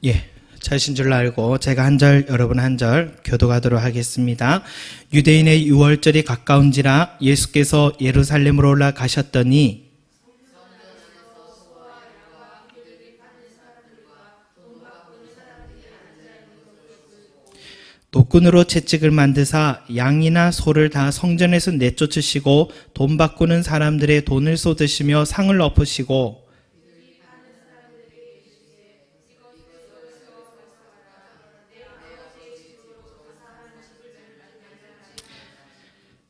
예, 잘신 줄 알고 제가 한 절, 여러분 한 절 교독하도록 하겠습니다. 유대인의 유월절이 가까운지라 예수께서 예루살렘으로 올라가셨더니 노끈으로 채찍을 만드사 양이나 소를 다 성전에서 내쫓으시고 돈 바꾸는 사람들의 돈을 쏟으시며 상을 엎으시고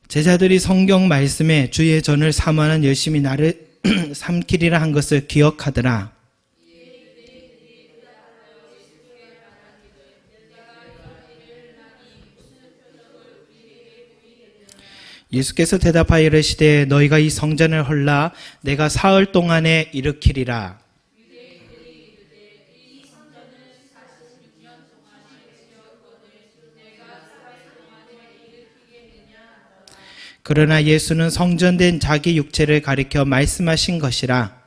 제자들이 성경 말씀에 주의 전을 삼아는 열심히 나를 삼키리라 한 것을 기억하더라. 예수께서 대답하여 이르시되 너희가 이 성전을 헐라 내가 사흘 동안에 일으키리라. 그러나 예수는 성전된 자기 육체를 가리켜 말씀하신 것이라.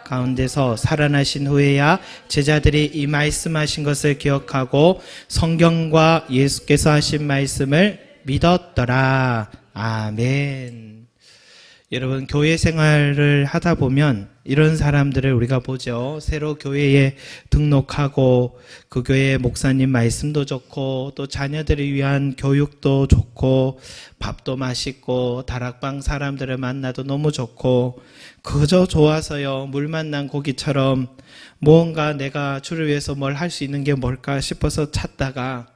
가운데서 살아나신 후에야 제자들이 이 말씀하신 것을 기억하고 성경과 예수께서 하신 말씀을 믿었더라. 아멘. 여러분, 교회 생활을 하다 보면 이런 사람들을 우리가 보죠. 새로 교회에 등록하고 그 교회 목사님 말씀도 좋고 또 자녀들을 위한 교육도 좋고 밥도 맛있고 다락방 사람들을 만나도 너무 좋고 그저 좋아서요. 물 만난 고기처럼 무언가 내가 주를 위해서 뭘 할 수 있는 게 뭘까 싶어서 찾다가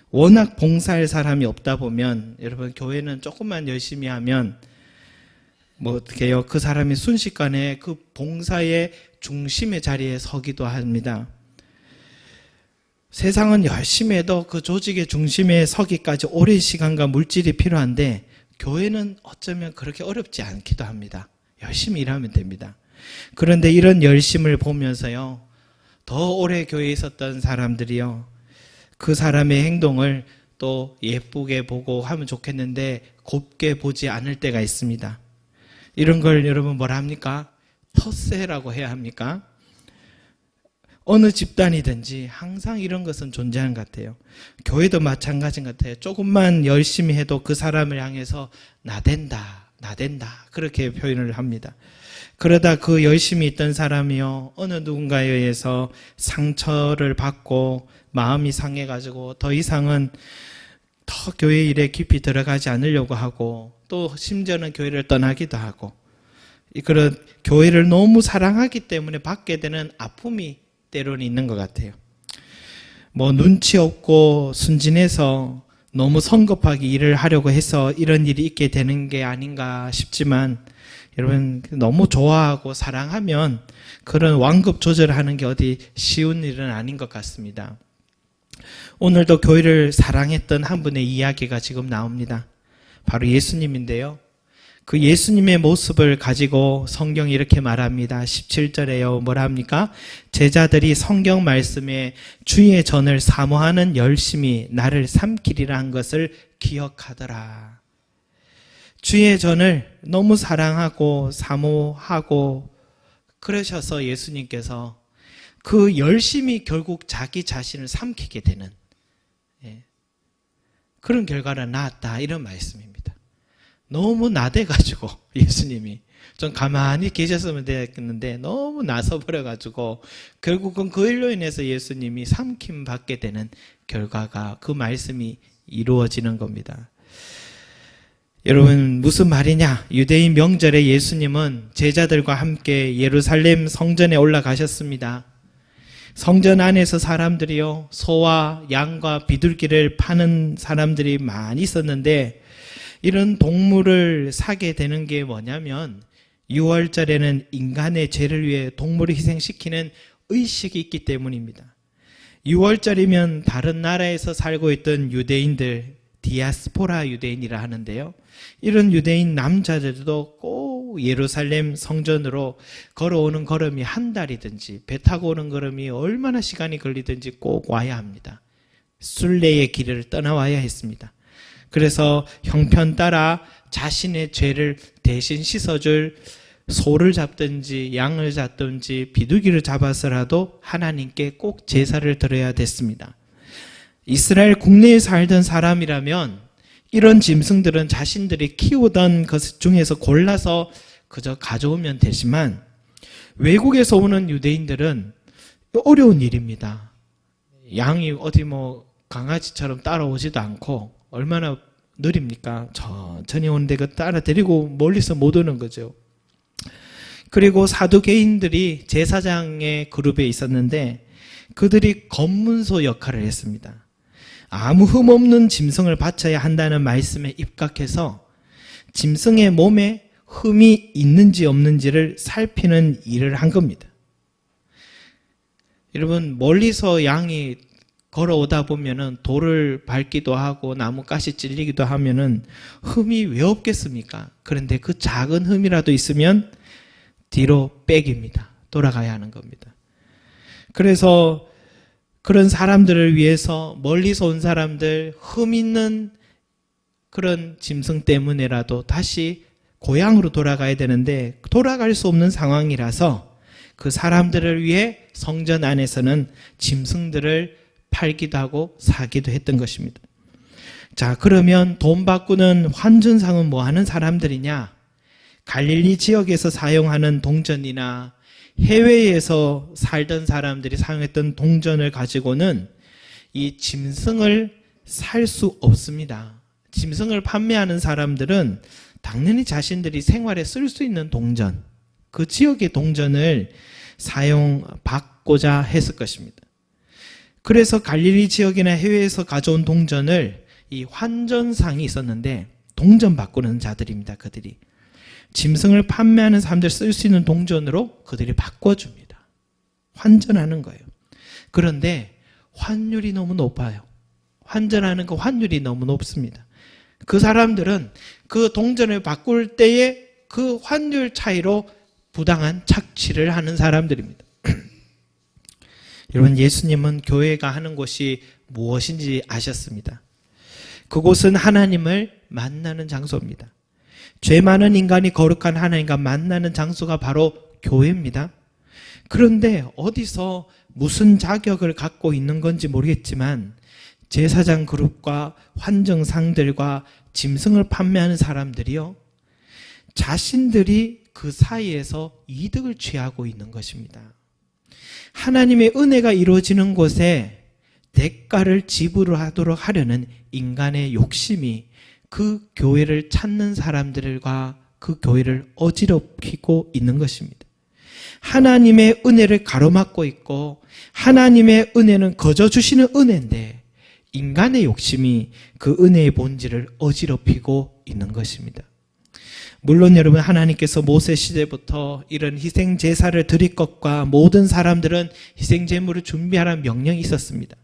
워낙 봉사할 사람이 없다 보면 여러분 교회는 조금만 열심히 하면 뭐 어떻게 해요? 그 사람이 순식간에 그 봉사의 중심의 자리에 서기도 합니다. 세상은 열심히 해도 그 조직의 중심에 서기까지 오랜 시간과 물질이 필요한데 교회는 어쩌면 그렇게 어렵지 않기도 합니다. 열심히 일하면 됩니다. 그런데 이런 열심을 보면서요. 더 오래 교회에 있었던 사람들이요. 그 사람의 행동을 또 예쁘게 보고 하면 좋겠는데 곱게 보지 않을 때가 있습니다. 이런 걸 여러분 뭐라 합니까? 텃세라고 해야 합니까? 어느 집단이든지 항상 이런 것은 존재하는 것 같아요. 교회도 마찬가지인 것 같아요. 조금만 열심히 해도 그 사람을 향해서 나댄다, 나댄다 그렇게 표현을 합니다. 그러다 그 열심히 있던 사람이요 어느 누군가에 의해서 상처를 받고 마음이 상해가지고 더 이상은 더 교회 일에 깊이 들어가지 않으려고 하고 또 심지어는 교회를 떠나기도 하고 그런 교회를 너무 사랑하기 때문에 받게 되는 아픔이 때로는 있는 것 같아요. 뭐 눈치 없고 순진해서 너무 성급하게 일을 하려고 해서 이런 일이 있게 되는 게 아닌가 싶지만 여러분 너무 좋아하고 사랑하면 그런 완급 조절하는 게 어디 쉬운 일은 아닌 것 같습니다. 오늘도 교회를 사랑했던 한 분의 이야기가 지금 나옵니다. 바로 예수님인데요. 그 예수님의 모습을 가지고 성경이 이렇게 말합니다. 17절에요. 뭐라 합니까? 제자들이 성경 말씀에 주의 전을 사모하는 열심히 나를 삼키리라 한 것을 기억하더라. 주의 전을 너무 사랑하고 사모하고 그러셔서 예수님께서 그 열심히 결국 자기 자신을 삼키게 되는 그런 결과를 낳았다 이런 말씀입니다. 너무 나대가지고 예수님이 좀 가만히 계셨으면 되겠는데 너무 나서버려가지고 결국은 그 일로 인해서 예수님이 삼킴받게 되는 결과가 그 말씀이 이루어지는 겁니다. 여러분 무슨 말이냐? 유대인 명절에 예수님은 제자들과 함께 예루살렘 성전에 올라가셨습니다. 성전 안에서 사람들이요 소와 양과 비둘기를 파는 사람들이 많이 있었는데 이런 동물을 사게 되는 게 뭐냐면 6월절에는 인간의 죄를 위해 동물을 희생시키는 의식이 있기 때문입니다. 6월절이면 다른 나라에서 살고 있던 유대인들 디아스포라 유대인이라 하는데요. 이런 유대인 남자들도 꼭 예루살렘 성전으로 걸어오는 걸음이 한 달이든지 배 타고 오는 걸음이 얼마나 시간이 걸리든지 꼭 와야 합니다. 순례의 길을 떠나와야 했습니다. 그래서 형편 따라 자신의 죄를 대신 씻어줄 소를 잡든지 양을 잡든지 비둘기를 잡아서라도 하나님께 꼭 제사를 드려야 됐습니다. 이스라엘 국내에 살던 사람이라면 이런 짐승들은 자신들이 키우던 것 중에서 골라서 그저 가져오면 되지만 외국에서 오는 유대인들은 어려운 일입니다. 양이 어디 강아지처럼 따라오지도 않고 얼마나 느립니까? 천천히 오는데 그 따라 데리고 멀리서 못 오는 거죠. 그리고 사두개인들이 제사장의 그룹에 있었는데 그들이 검문소 역할을 했습니다. 아무 흠 없는 짐승을 바쳐야 한다는 말씀에 입각해서 짐승의 몸에 흠이 있는지 없는지를 살피는 일을 한 겁니다. 여러분, 멀리서 양이 걸어오다 보면은 돌을 밟기도 하고 나뭇가시 찔리기도 하면은 흠이 왜 없겠습니까? 그런데 그 작은 흠이라도 있으면 뒤로 빼깁니다. 돌아가야 하는 겁니다. 그래서 그런 사람들을 위해서 멀리서 온 사람들 흠 있는 그런 짐승 때문에라도 다시 고향으로 돌아가야 되는데 돌아갈 수 없는 상황이라서 그 사람들을 위해 성전 안에서는 짐승들을 팔기도 하고 사기도 했던 것입니다. 자, 그러면 돈 바꾸는 환전상은 뭐 하는 사람들이냐? 갈릴리 지역에서 사용하는 동전이나 해외에서 살던 사람들이 사용했던 동전을 가지고는 이 짐승을 살 수 없습니다. 짐승을 판매하는 사람들은 당연히 자신들이 생활에 쓸 수 있는 동전, 그 지역의 동전을 사용받고자 했을 것입니다. 그래서 갈릴리 지역이나 해외에서 가져온 동전을 이 환전상이 있었는데 동전 바꾸는 자들입니다. 그들이 짐승을 판매하는 사람들 쓸 수 있는 동전으로 그들이 바꿔줍니다. 환전하는 거예요. 그런데 환율이 너무 높아요. 환전하는 그 환율이 너무 높습니다. 그 사람들은 그 동전을 바꿀 때에 그 환율 차이로 부당한 착취를 하는 사람들입니다. 여러분, 예수님은 교회가 하는 곳이 무엇인지 아셨습니다. 그곳은 하나님을 만나는 장소입니다. 죄 많은 인간이 거룩한 하나님과 만나는 장소가 바로 교회입니다. 그런데 어디서 무슨 자격을 갖고 있는 건지 모르겠지만 제사장 그룹과 환정상들과 짐승을 판매하는 사람들이요, 자신들이 그 사이에서 이득을 취하고 있는 것입니다. 하나님의 은혜가 이루어지는 곳에 대가를 지불하도록 하려는 인간의 욕심이 그 교회를 찾는 사람들과 그 교회를 어지럽히고 있는 것입니다. 하나님의 은혜를 가로막고 있고 하나님의 은혜는 거저 주시는 은혜인데 인간의 욕심이 그 은혜의 본질을 어지럽히고 있는 것입니다. 물론 여러분, 하나님께서 모세 시대부터 이런 희생 제사를 드릴 것과 모든 사람들은 희생 제물을 준비하라는 명령이 있었습니다.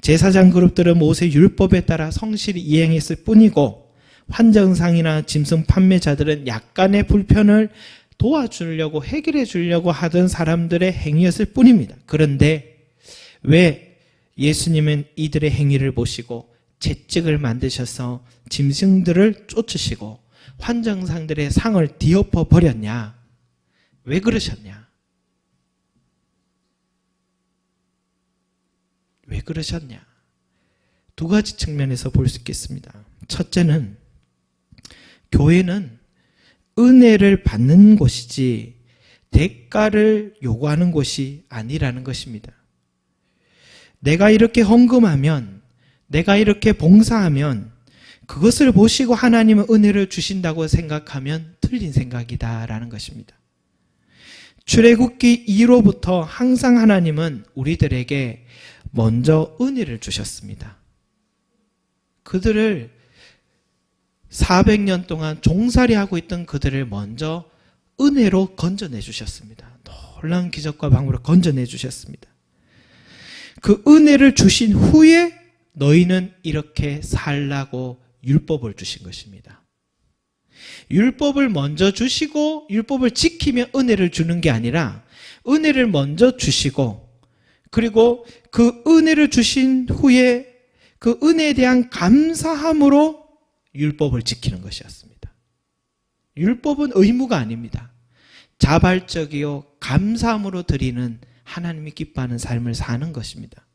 제사장 그룹들은 모세 율법에 따라 성실히 이행했을 뿐이고 환정상이나 짐승 판매자들은 약간의 불편을 도와주려고 해결해 주려고 하던 사람들의 행위였을 뿐입니다. 그런데 왜 예수님은 이들의 행위를 보시고 채찍을 만드셔서 짐승들을 쫓으시고 환정상들의 상을 뒤엎어 버렸냐? 왜 그러셨냐? 왜 그러셨냐? 두 가지 측면에서 볼 수 있겠습니다. 첫째는 교회는 은혜를 받는 곳이지 대가를 요구하는 곳이 아니라는 것입니다. 내가 이렇게 헌금하면, 내가 이렇게 봉사하면 그것을 보시고 하나님은 은혜를 주신다고 생각하면 틀린 생각이다라는 것입니다. 출애굽기 2로부터 항상 하나님은 우리들에게 먼저 은혜를 주셨습니다. 그들을 400년 동안 종살이하고 있던 그들을 먼저 은혜로 건져내 주셨습니다. 놀라운 기적과 방법으로 건져내 주셨습니다. 그 은혜를 주신 후에 너희는 이렇게 살라고 율법을 주신 것입니다. 율법을 먼저 주시고 율법을 지키며 은혜를 주는 게 아니라 은혜를 먼저 주시고 그리고 그 은혜를 주신 후에 그 은혜에 대한 감사함으로 율법을 지키는 것이었습니다. 율법은 의무가 아닙니다. 자발적이요 감사함으로 드리는 하나님이 기뻐하는 삶을 사는 것입니다.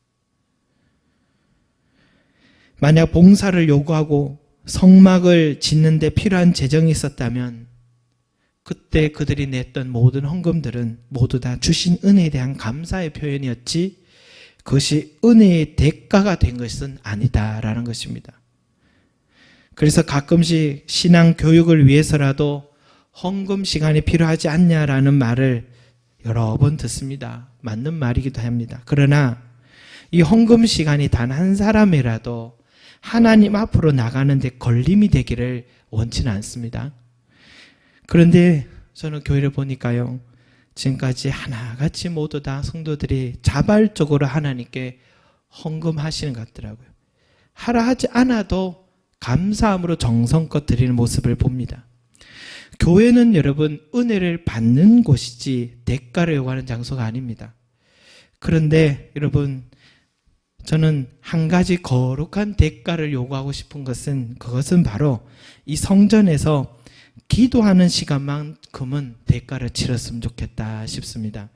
만약 봉사를 요구하고 성막을 짓는 데 필요한 재정이 있었다면 그때 그들이 냈던 모든 헌금들은 모두 다 주신 은혜에 대한 감사의 표현이었지 그것이 은혜의 대가가 된 것은 아니다라는 것입니다. 그래서 가끔씩 신앙 교육을 위해서라도 헌금 시간이 필요하지 않냐라는 말을 여러 번 듣습니다. 맞는 말이기도 합니다. 그러나 이 헌금 시간이 단 한 사람이라도 하나님 앞으로 나가는데 걸림이 되기를 원치는 않습니다. 그런데 저는 교회를 보니까요, 지금까지 하나같이 모두 다 성도들이 자발적으로 하나님께 헌금하시는 것 같더라고요. 하라 하지 않아도 감사함으로 정성껏 드리는 모습을 봅니다. 교회는 여러분 은혜를 받는 곳이지 대가를 요구하는 장소가 아닙니다. 그런데 여러분, 저는 한 가지 거룩한 대가를 요구하고 싶은 것은 그것은 바로 이 성전에서 기도하는 시간만큼은 대가를 치렀으면 좋겠다 싶습니다.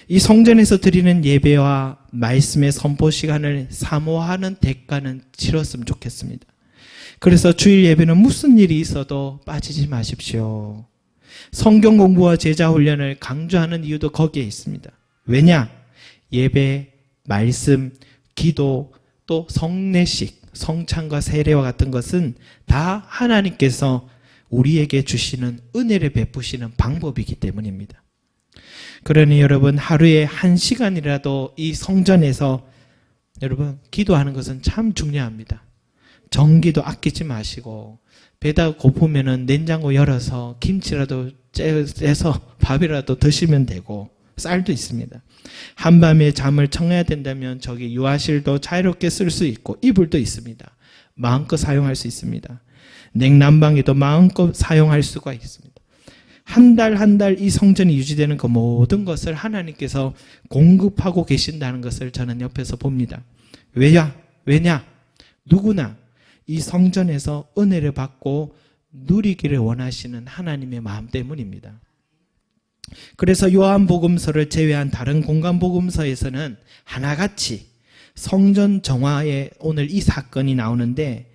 이 성전에서 드리는 예배와 말씀의 선포 시간을 사모하는 대가는 치렀으면 좋겠습니다. 그래서 주일 예배는 무슨 일이 있어도 빠지지 마십시오. 성경 공부와 제자 훈련을 강조하는 이유도 거기에 있습니다. 왜냐? 예배, 말씀, 기도, 또 성례식, 성찬과 세례와 같은 것은 다 하나님께서 우리에게 주시는 은혜를 베푸시는 방법이기 때문입니다. 그러니 여러분, 하루에 1시간이라도 이 성전에서 여러분 기도하는 것은 참 중요합니다. 전기도 아끼지 마시고 배가 고프면은 냉장고 열어서 김치라도 째서 밥이라도 드시면 되고, 쌀도 있습니다. 한밤에 잠을 청해야 된다면 저기 유아실도 자유롭게 쓸 수 있고 이불도 있습니다. 마음껏 사용할 수 있습니다. 냉난방에도 마음껏 사용할 수가 있습니다. 한 달 이 성전이 유지되는 그 모든 것을 하나님께서 공급하고 계신다는 것을 저는 옆에서 봅니다. 왜냐? 누구나 이 성전에서 은혜를 받고 누리기를 원하시는 하나님의 마음 때문입니다. 그래서 요한복음서를 제외한 다른 공간복음서에서는 하나같이 성전 정화에 오늘 이 사건이 나오는데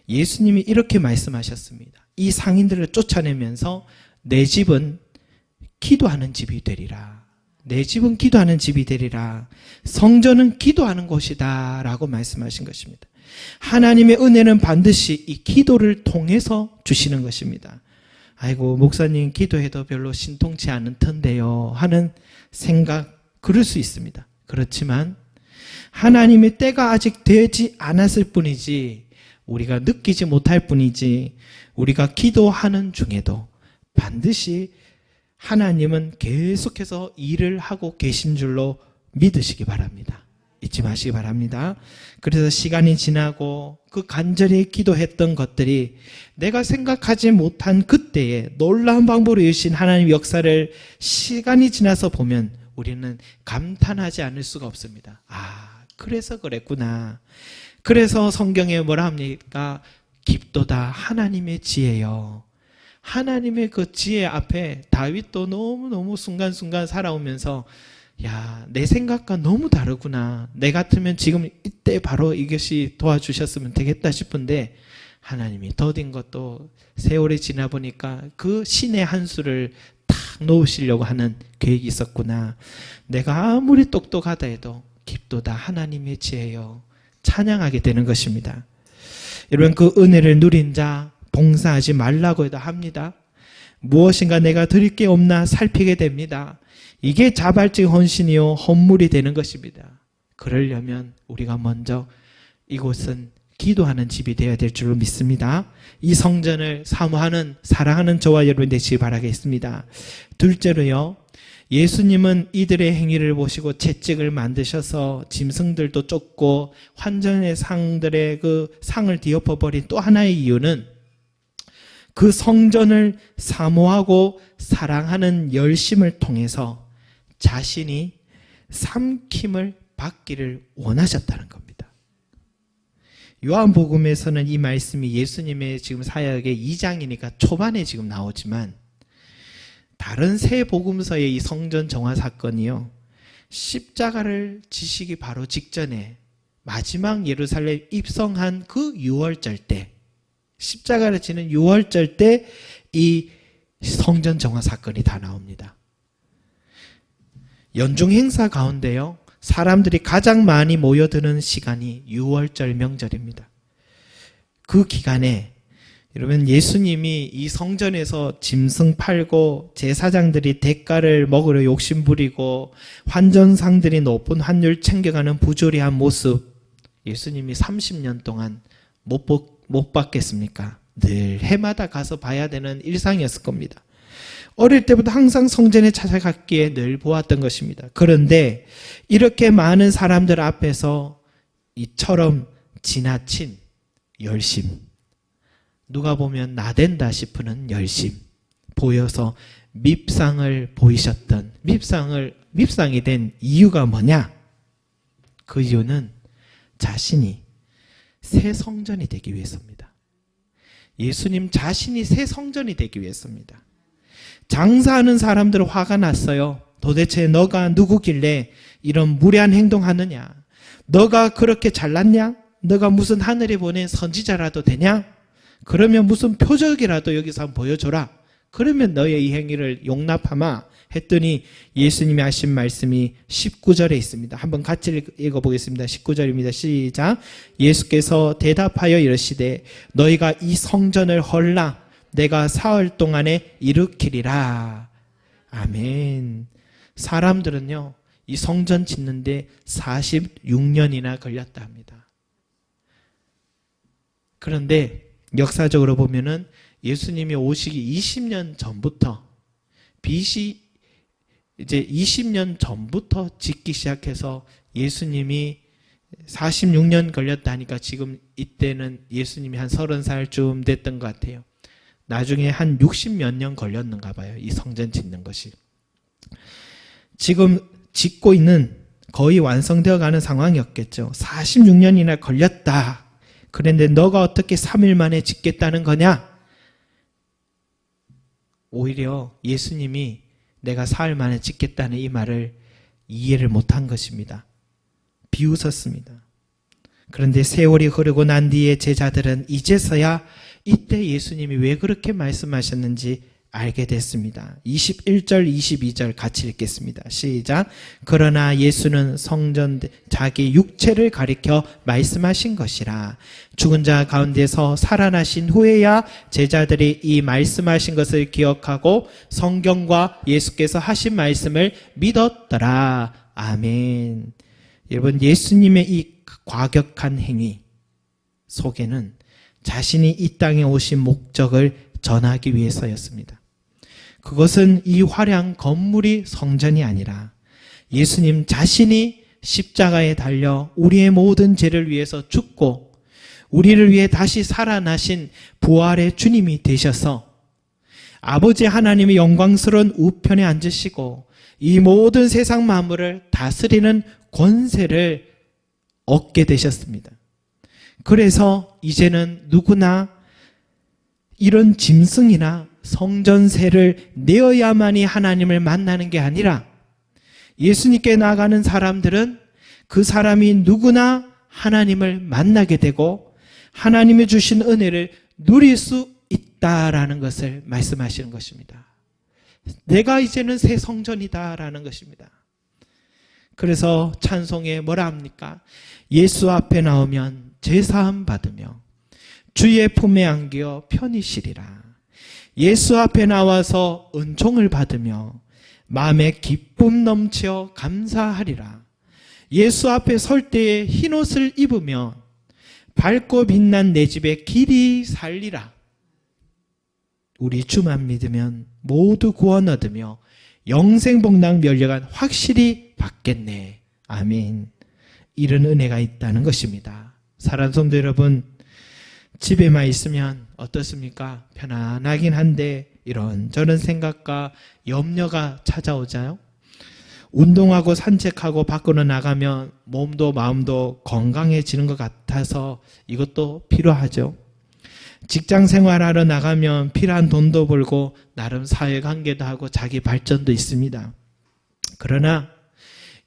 예수님이 이렇게 말씀하셨습니다. 이 상인들을 쫓아내면서 내 집은 기도하는 집이 되리라. 내 집은 기도하는 집이 되리라. 성전은 기도하는 곳이다 라고 말씀하신 것입니다. 하나님의 은혜는 반드시 이 기도를 통해서 주시는 것입니다. 아이고, 목사님 기도해도 별로 신통치 않은 텐데요 하는 생각, 그럴 수 있습니다. 그렇지만 하나님의 때가 아직 되지 않았을 뿐이지, 우리가 느끼지 못할 뿐이지, 우리가 기도하는 중에도 반드시 하나님은 계속해서 일을 하고 계신 줄로 믿으시기 바랍니다. 잊지 마시기 바랍니다. 그래서 시간이 지나고 그 간절히 기도했던 것들이 내가 생각하지 못한 그때에 놀라운 방법으로 이루신 하나님의 역사를 시간이 지나서 보면 우리는 감탄하지 않을 수가 없습니다. 아, 그래서 그랬구나. 그래서 성경에 뭐라 합니까? 깊도다 하나님의 지혜요. 하나님의 그 지혜 앞에 다윗도 너무너무 순간순간 살아오면서 야, 내 생각과 너무 다르구나. 내 같으면 지금 이때 바로 이것이 도와주셨으면 되겠다 싶은데 하나님이 더딘 것도 세월이 지나 보니까 그 신의 한 수를 탁 놓으시려고 하는 계획이 있었구나. 내가 아무리 똑똑하다 해도 깊도다 하나님의 지혜요. 찬양하게 되는 것입니다. 여러분, 그 은혜를 누린 자 봉사하지 말라고 해도 합니다. 무엇인가 내가 드릴 게 없나 살피게 됩니다. 이게 자발적 헌신이요 헌물이 되는 것입니다. 그러려면 우리가 먼저 이곳은 기도하는 집이 되어야 될 줄로 믿습니다. 이 성전을 사모하는 사랑하는 저와 여러분 되시기 바라겠습니다. 둘째로요, 예수님은 이들의 행위를 보시고 채찍을 만드셔서 짐승들도 쫓고 환전의 상들의 그 상을 뒤엎어버린 또 하나의 이유는 그 성전을 사모하고 사랑하는 열심을 통해서 자신이 삼킴을 받기를 원하셨다는 겁니다. 요한복음에서는 이 말씀이 예수님의 지금 사역의 2장이니까 초반에 지금 나오지만 다른 세 복음서의 이 성전 정화 사건이요, 십자가를 지시기 바로 직전에 마지막 예루살렘 입성한 그 6월절 때, 십자가를 지는 6월절 때 이 성전 정화 사건이 다 나옵니다. 연중 행사 가운데요, 사람들이 가장 많이 모여드는 시간이 6월절 명절입니다. 그 기간에 여러분, 예수님이 이 성전에서 짐승 팔고 제사장들이 대가를 먹으려 욕심부리고 환전상들이 높은 환율 챙겨가는 부조리한 모습, 예수님이 30년 동안 못 봤겠습니까? 늘 해마다 가서 봐야 되는 일상이었을 겁니다. 어릴 때부터 항상 성전에 찾아갔기에 늘 보았던 것입니다. 그런데 이렇게 많은 사람들 앞에서 이처럼 지나친 열심, 누가 보면 나댄다 싶은 열심 보여서 밉상을 보이셨던, 밉상이 된 이유가 뭐냐? 그 이유는 자신이 새 성전이 되기 위해서입니다. 예수님 자신이 새 성전이 되기 위해서입니다. 장사하는 사람들은 화가 났어요. 도대체 너가 누구길래 이런 무례한 행동하느냐? 너가 그렇게 잘났냐? 너가 무슨 하늘에 보낸 선지자라도 되냐? 그러면 무슨 표적이라도 여기서 한번 보여줘라. 그러면 너의 이 행위를 용납하마 했더니 예수님이 하신 말씀이 19절에 있습니다. 한번 같이 읽어보겠습니다. 19절입니다. 시작. 예수께서 대답하여 이르시되 너희가 이 성전을 헐라 내가 사흘 동안에 일으키리라. 아멘. 사람들은요, 이 성전 짓는데 46년이나 걸렸다 합니다. 그런데 역사적으로 보면은 예수님이 오시기 20년 전부터, BC 이제 20년 전부터 짓기 시작해서 예수님이 46년 걸렸다니까 지금 이때는 예수님이 한 30살쯤 됐던 것 같아요. 나중에 한 60몇 년 걸렸는가 봐요. 이 성전 짓는 것이. 지금 짓고 있는, 거의 완성되어 가는 상황이었겠죠. 46년이나 걸렸다. 그런데 너가 어떻게 3일 만에 짓겠다는 거냐? 오히려 예수님이 내가 사흘 만에 짓겠다는 이 말을 이해를 못한 것입니다. 비웃었습니다. 그런데 세월이 흐르고 난 뒤에 제자들은 이제서야 이때 예수님이 왜 그렇게 말씀하셨는지 알게 됐습니다. 21절, 22절 같이 읽겠습니다. 시작. 그러나 예수는 성전 자기 육체를 가리켜 말씀하신 것이라. 죽은 자 가운데서 살아나신 후에야 제자들이 이 말씀하신 것을 기억하고 성경과 예수께서 하신 말씀을 믿었더라. 아멘. 여러분, 예수님의 이 과격한 행위 속에는 자신이 이 땅에 오신 목적을 전하기 위해서였습니다. 그것은 이 화려한 건물이 성전이 아니라 예수님 자신이 십자가에 달려 우리의 모든 죄를 위해서 죽고 우리를 위해 다시 살아나신 부활의 주님이 되셔서 아버지 하나님의 영광스러운 우편에 앉으시고 이 모든 세상 만물을 다스리는 권세를 얻게 되셨습니다. 그래서 이제는 누구나 이런 짐승이나 성전세를 내어야만이 하나님을 만나는 게 아니라 예수님께 나아가는 사람들은 그 사람이 누구나 하나님을 만나게 되고 하나님이 주신 은혜를 누릴 수 있다라는 것을 말씀하시는 것입니다. 내가 이제는 새 성전이다라는 것입니다. 그래서 찬송에 뭐라 합니까? 예수 앞에 나오면 제사함 받으며 주의 품에 안겨 편히 쉬리라. 예수 앞에 나와서 은총을 받으며 마음에 기쁨 넘쳐 감사하리라. 예수 앞에 설 때에 흰옷을 입으며 밝고 빛난 내 집에 길이 살리라. 우리 주만 믿으면 모두 구원 얻으며 영생복락 멸려간 확실히 받겠네. 아멘. 이런 은혜가 있다는 것입니다. 사랑하는 성도 여러분, 집에만 있으면 어떻습니까? 편안하긴 한데 이런저런 생각과 염려가 찾아오잖아요. 운동하고 산책하고 밖으로 나가면 몸도 마음도 건강해지는 것 같아서 이것도 필요하죠. 직장 생활하러 나가면 필요한 돈도 벌고 나름 사회관계도 하고 자기 발전도 있습니다. 그러나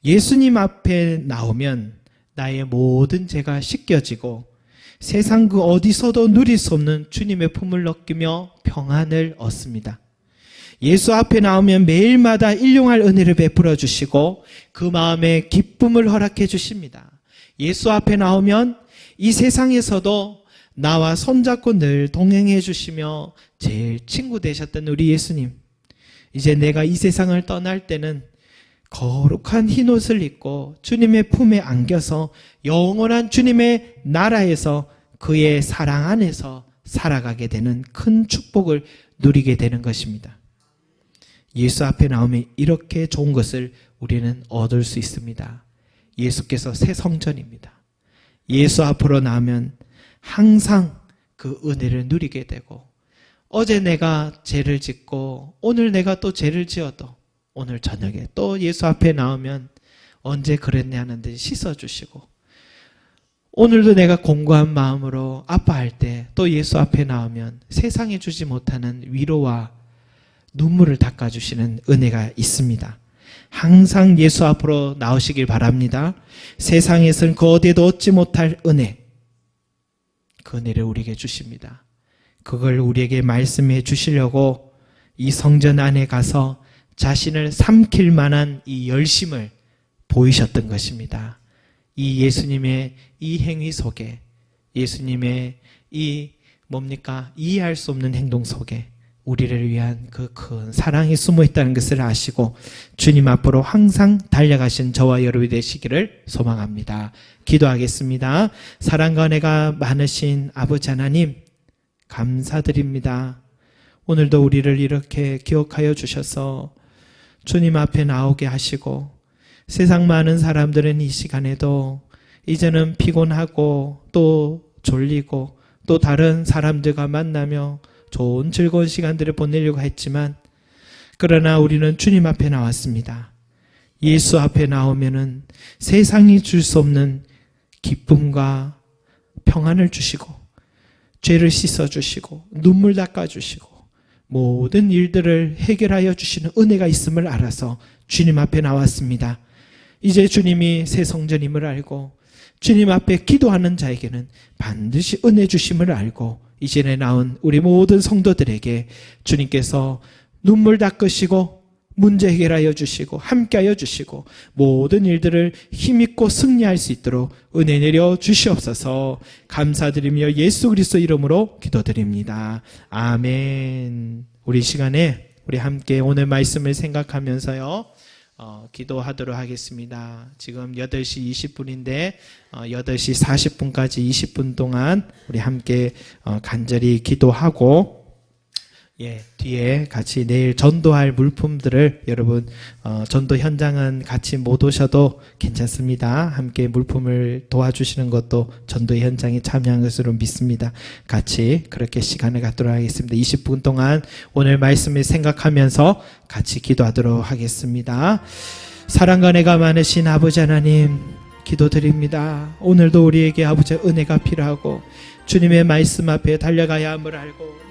예수님 앞에 나오면 나의 모든 죄가 씻겨지고 세상 그 어디서도 누릴 수 없는 주님의 품을 느끼며 평안을 얻습니다. 예수 앞에 나오면 매일마다 일용할 은혜를 베풀어 주시고 그 마음에 기쁨을 허락해 주십니다. 예수 앞에 나오면 이 세상에서도 나와 손잡고 늘 동행해 주시며 제일 친구 되셨던 우리 예수님, 이제 내가 이 세상을 떠날 때는 거룩한 흰옷을 입고 주님의 품에 안겨서 영원한 주님의 나라에서 그의 사랑 안에서 살아가게 되는 큰 축복을 누리게 되는 것입니다. 예수 앞에 나오면 이렇게 좋은 것을 우리는 얻을 수 있습니다. 예수께서 새 성전입니다. 예수 앞으로 나오면 항상 그 은혜를 누리게 되고, 어제 내가 죄를 짓고 오늘 내가 또 죄를 지어도 오늘 저녁에 또 예수 앞에 나오면 언제 그랬냐 하는데 씻어주시고, 오늘도 내가 공고한 마음으로 아파할 때 또 예수 앞에 나오면 세상에 주지 못하는 위로와 눈물을 닦아주시는 은혜가 있습니다. 항상 예수 앞으로 나오시길 바랍니다. 세상에서는 그 어디에도 얻지 못할 은혜, 그 은혜를 우리에게 주십니다. 그걸 우리에게 말씀해 주시려고 이 성전 안에 가서 자신을 삼킬 만한 이 열심을 보이셨던 것입니다. 이 예수님의 이 행위 속에, 예수님의 이 이해할 수 없는 행동 속에 우리를 위한 그 큰 사랑이 숨어 있다는 것을 아시고 주님 앞으로 항상 달려가신 저와 여러분이 되시기를 소망합니다. 기도하겠습니다. 사랑과 은혜가 많으신 아버지 하나님, 감사드립니다. 오늘도 우리를 이렇게 기억하여 주셔서 주님 앞에 나오게 하시고, 세상 많은 사람들은 이 시간에도 이제는 피곤하고 또 졸리고 또 다른 사람들과 만나며 좋은 즐거운 시간들을 보내려고 했지만, 그러나 우리는 주님 앞에 나왔습니다. 예수 앞에 나오면은 세상이 줄 수 없는 기쁨과 평안을 주시고 죄를 씻어주시고 눈물 닦아주시고 모든 일들을 해결하여 주시는 은혜가 있음을 알아서 주님 앞에 나왔습니다. 이제 주님이 새 성전임을 알고 주님 앞에 기도하는 자에게는 반드시 은혜 주심을 알고 이전에 나온 우리 모든 성도들에게 주님께서 눈물 닦으시고 문제 해결하여 주시고 함께하여 주시고 모든 일들을 힘있고 승리할 수 있도록 은혜 내려 주시옵소서. 감사드리며 예수 그리스도 이름으로 기도드립니다. 아멘. 우리 시간에 우리 함께 오늘 말씀을 생각하면서요 기도하도록 하겠습니다. 지금 8시 20분인데 8시 40분까지 20분 동안 우리 함께 간절히 기도하고, 뒤에 같이 내일 전도할 물품들을 여러분 전도 현장은 같이 못 오셔도 괜찮습니다. 함께 물품을 도와주시는 것도 전도 현장에 참여한 것으로 믿습니다. 같이 그렇게 시간을 갖도록 하겠습니다. 20분 동안 오늘 말씀을 생각하면서 같이 기도하도록 하겠습니다. 사랑과 은혜가 많으신 아버지 하나님, 기도드립니다. 오늘도 우리에게 아버지의 은혜가 필요하고 주님의 말씀 앞에 달려가야 함을 알고